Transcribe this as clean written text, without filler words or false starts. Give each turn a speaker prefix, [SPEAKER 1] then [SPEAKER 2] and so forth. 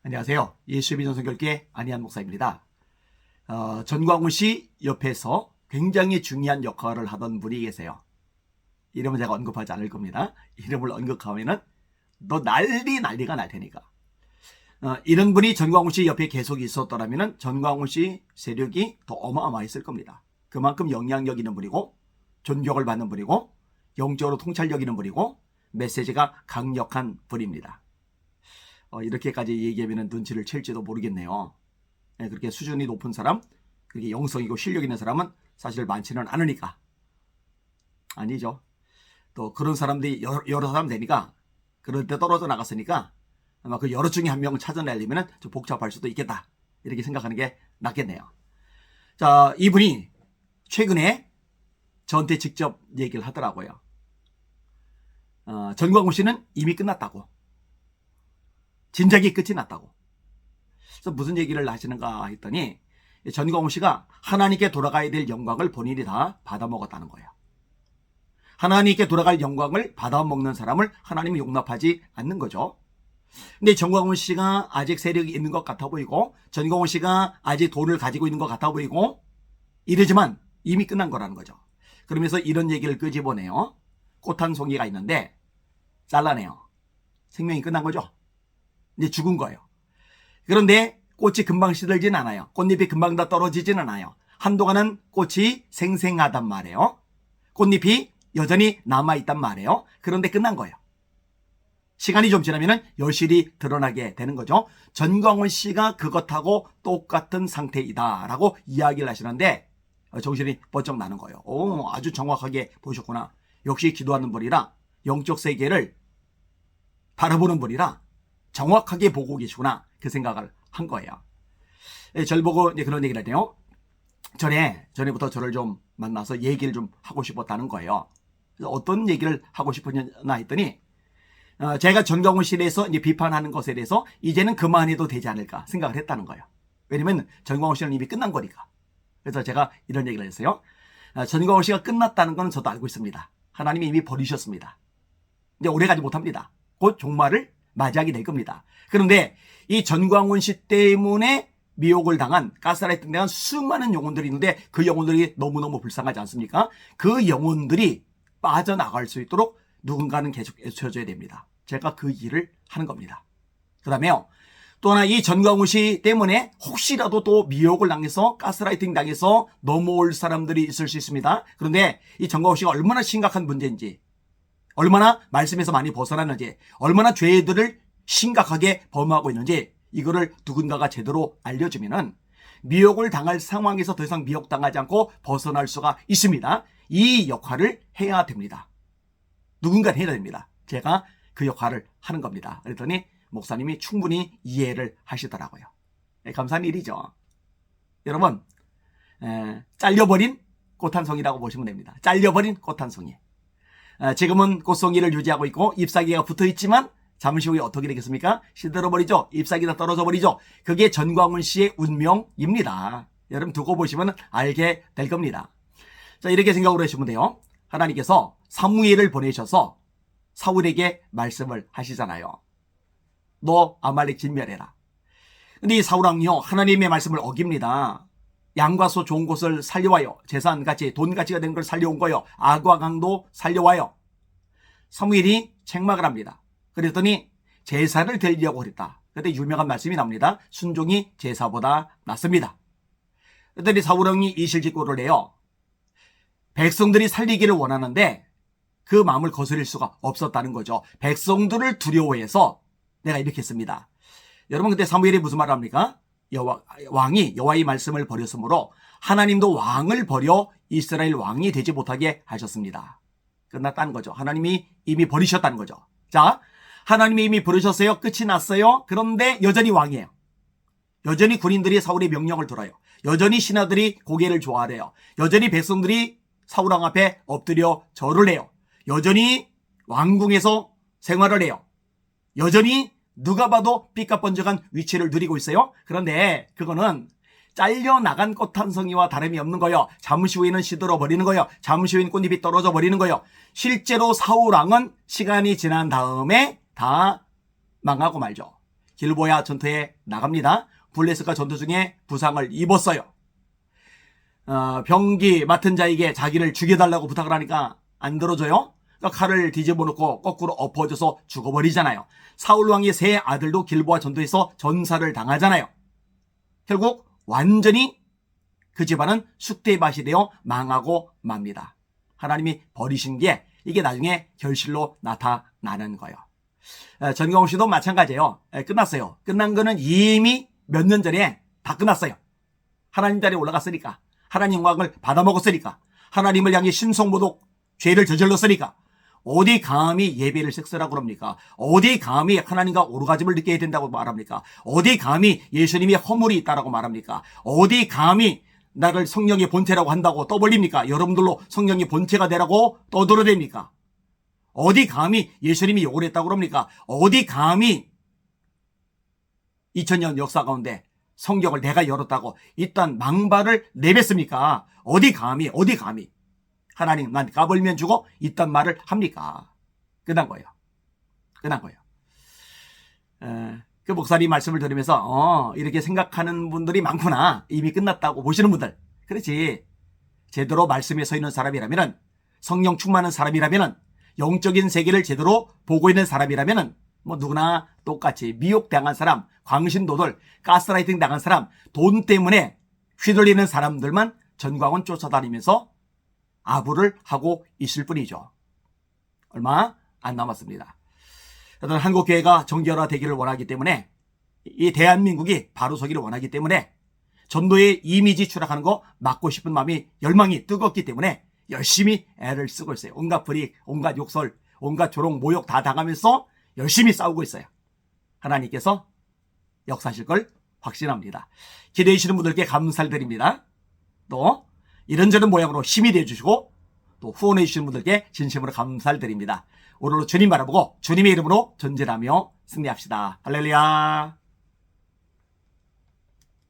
[SPEAKER 1] 안녕하세요. 예수의 믿음 선교교회 안희한 목사입니다. 전광훈 씨 옆에서 굉장히 중요한 역할을 하던 분이 계세요. 이름은 제가 언급하지 않을 겁니다. 이름을 언급하면은 너 난리가 날 테니까. 이런 분이 전광훈 씨 옆에 계속 있었더라면은 전광훈 씨 세력이 더 어마어마했을 겁니다. 그만큼 영향력 있는 분이고 존경을 받는 분이고 영적으로 통찰력 있는 분이고 메시지가 강력한 분입니다. 이렇게까지 얘기하면 눈치를 챌지도 모르겠네요. 그렇게 수준이 높은 사람, 그렇게 영성이고 실력 있는 사람은 사실 많지는 않으니까. 아니죠. 또 그런 사람들이 여러 사람 되니까, 그럴 때 떨어져 나갔으니까 아마 그 여러 중에 한 명을 찾아내려면 좀 복잡할 수도 있겠다. 이렇게 생각하는 게 낫겠네요. 자, 이분이 최근에 저한테 직접 얘기를 하더라고요. 전광훈 씨는 이미 끝났다고. 진작에 끝이 났다고. 그래서 무슨 얘기를 하시는가 했더니 전광훈 씨가 하나님께 돌아가야 될 영광을 본인이 다 받아먹었다는 거예요. 하나님께 돌아갈 영광을 받아먹는 사람을 하나님이 용납하지 않는 거죠. 근데 전광훈 씨가 아직 세력이 있는 것 같아 보이고 전광훈 씨가 아직 돈을 가지고 있는 것 같아 보이고 이러지만 이미 끝난 거라는 거죠. 그러면서 이런 얘기를 끄집어내요. 꽃 한 송이가 있는데 잘라내요. 생명이 끝난 거죠. 이제 죽은 거예요. 그런데 꽃이 금방 시들진 않아요. 꽃잎이 금방 다 떨어지진 않아요. 한동안은 꽃이 생생하단 말이에요. 꽃잎이 여전히 남아있단 말이에요. 그런데 끝난 거예요. 시간이 좀 지나면 여실히 드러나게 되는 거죠. 전광훈 씨가 그것하고 똑같은 상태이다라고 이야기를 하시는데 정신이 번쩍 나는 거예요. 아주 정확하게 보셨구나. 역시 기도하는 분이라 영적 세계를 바라보는 분이라 정확하게 보고 계시구나. 그 생각을 한 거예요. 저를 보고 이제 그런 얘기를 하네요. 전에부터 저를 좀 만나서 얘기를 좀 하고 싶었다는 거예요. 그래서 어떤 얘기를 하고 싶었나 했더니 제가 전광훈 씨에 대해서 이제 비판하는 것에 대해서 이제는 그만해도 되지 않을까 생각을 했다는 거예요. 왜냐면 전광훈 씨는 이미 끝난 거니까. 그래서 제가 이런 얘기를 했어요. 전광훈 씨가 끝났다는 건 저도 알고 있습니다. 하나님이 이미 버리셨습니다. 근데 오래가지 못합니다. 곧 종말을 맞이하게 될 겁니다. 그런데 이 전광훈 씨 때문에 미혹을 당한, 가스라이팅 당한 수많은 영혼들이 있는데 그 영혼들이 너무너무 불쌍하지 않습니까? 그 영혼들이 빠져나갈 수 있도록 누군가는 계속 애써줘야 됩니다. 제가 그 일을 하는 겁니다. 그 다음에요. 또 하나 이 전광훈 씨 때문에 혹시라도 또 미혹을 당해서 가스라이팅 당해서 넘어올 사람들이 있을 수 있습니다. 그런데 이 전광훈 씨가 얼마나 심각한 문제인지, 얼마나 말씀에서 많이 벗어났는지, 얼마나 죄들을 심각하게 범하고 있는지 이거를 누군가가 제대로 알려주면은 미혹을 당할 상황에서 더 이상 미혹당하지 않고 벗어날 수가 있습니다. 이 역할을 해야 됩니다. 누군가 해야 됩니다. 제가 그 역할을 하는 겁니다. 그랬더니 목사님이 충분히 이해를 하시더라고요. 감사한 일이죠. 여러분, 잘려버린 꽃 한 송이라고 보시면 됩니다. 잘려버린 꽃 한 송이. 지금은 꽃송이를 유지하고 있고 잎사귀가 붙어있지만 잠시 후에 어떻게 되겠습니까? 시들어버리죠. 잎사귀가 떨어져 버리죠. 그게 전광훈 씨의 운명입니다. 여러분 두고 보시면 알게 될 겁니다. 자, 이렇게 생각을 하시면 돼요. 하나님께서 사무엘을 보내셔서 사울에게 말씀을 하시잖아요. 너 아말렉 진멸해라. 근데 이 사울왕이요 하나님의 말씀을 어깁니다. 양과 소 좋은 것을 살려와요. 재산같이 돈가치가 되는 걸 살려온 거예요. 악과 강도 살려와요. 사무엘이 책망을 합니다. 그랬더니 제사를 드리려고 그랬다. 그때 유명한 말씀이 나옵니다. 순종이 제사보다 낫습니다. 그랬더니 사울왕이 이실직고를 해요. 백성들이 살리기를 원하는데 그 마음을 거스릴 수가 없었다는 거죠. 백성들을 두려워해서 내가 이렇게 했습니다. 여러분 그때 사무엘이 무슨 말을 합니까? 왕이 여호와의 말씀을 버렸으므로 하나님도 왕을 버려 이스라엘 왕이 되지 못하게 하셨습니다. 끝났다는 거죠. 하나님이 이미 버리셨다는 거죠. 자, 하나님이 이미 버리셨어요. 끝이 났어요. 그런데 여전히 왕이에요. 여전히 군인들이 사울의 명령을 들어요. 여전히 신하들이 고개를 조아려요. 여전히 백성들이 사울왕 앞에 엎드려 절을 해요. 여전히 왕궁에서 생활을 해요. 여전히 누가 봐도 삐까번쩍한 위치를 누리고 있어요. 그런데 그거는 잘려나간 꽃 한 송이와 다름이 없는 거예요. 잠시 후에는 시들어 버리는 거예요. 잠시 후에는 꽃잎이 떨어져 버리는 거예요. 실제로 사울왕은 시간이 지난 다음에 다 망하고 말죠. 길보아 전투에 나갑니다. 블레셋과 전투 중에 부상을 입었어요. 병기 맡은 자에게 자기를 죽여달라고 부탁을 하니까 안 들어줘요. 그러니까 칼을 뒤집어 놓고 거꾸로 엎어져서 죽어버리잖아요. 사울 왕의 세 아들도 길보아 전투에서 전사를 당하잖아요. 결국 완전히 그 집안은 쑥대밭이 되어 망하고 맙니다. 하나님이 버리신 게 이게 나중에 결실로 나타나는 거예요. 전광훈 씨도 마찬가지예요. 끝났어요. 끝난 거는 이미 몇 년 전에 다 끝났어요. 하나님 자리에 올라갔으니까, 하나님 영광을 받아먹었으니까, 하나님을 향해 신성모독 죄를 저질렀으니까 어디 감히 예배를 섹스라고 그럽니까? 어디 감히 하나님과 오르가즘을 느껴야 된다고 말합니까? 어디 감히 예수님이 허물이 있다라고 말합니까? 어디 감히 나를 성령의 본체라고 한다고 떠벌립니까? 여러분들로 성령의 본체가 되라고 떠들어댑니까? 어디 감히 예수님이 욕을 했다고 그럽니까? 어디 감히 2000년 역사 가운데 성경을 내가 열었다고 이딴 망발을 내뱉습니까? 어디 감히 하나님 난 까불면 주고 이딴 말을 합니까? 끝난 거예요. 그 목사님 말씀을 들으면서 이렇게 생각하는 분들이 많구나. 이미 끝났다고 보시는 분들. 그렇지. 제대로 말씀에 서 있는 사람이라면, 성령 충만한 사람이라면, 영적인 세계를 제대로 보고 있는 사람이라면 뭐 누구나 똑같이 미혹당한 사람, 광신도들, 가스라이팅 당한 사람, 돈 때문에 휘둘리는 사람들만 전광훈 쫓아다니면서 아부를 하고 있을 뿐이죠. 얼마 안 남았습니다. 어떤 한국교회가 정결화되기를 원하기 때문에, 이 대한민국이 바로 서기를 원하기 때문에 전도의 이미지 추락하는 거 막고 싶은 마음이, 열망이 뜨겁기 때문에 열심히 애를 쓰고 있어요. 온갖 불이익, 온갖 욕설, 온갖 조롱, 모욕 다 당하면서 열심히 싸우고 있어요. 하나님께서 역사하실 걸 확신합니다. 기대해 주시는 분들께 감사를 드립니다. 또 이런저런 모양으로 힘이 되어주시고 또 후원해 주시는 분들께 진심으로 감사를 드립니다. 오늘도 주님 바라보고 주님의 이름으로 전진하며 승리합시다. 할렐루야.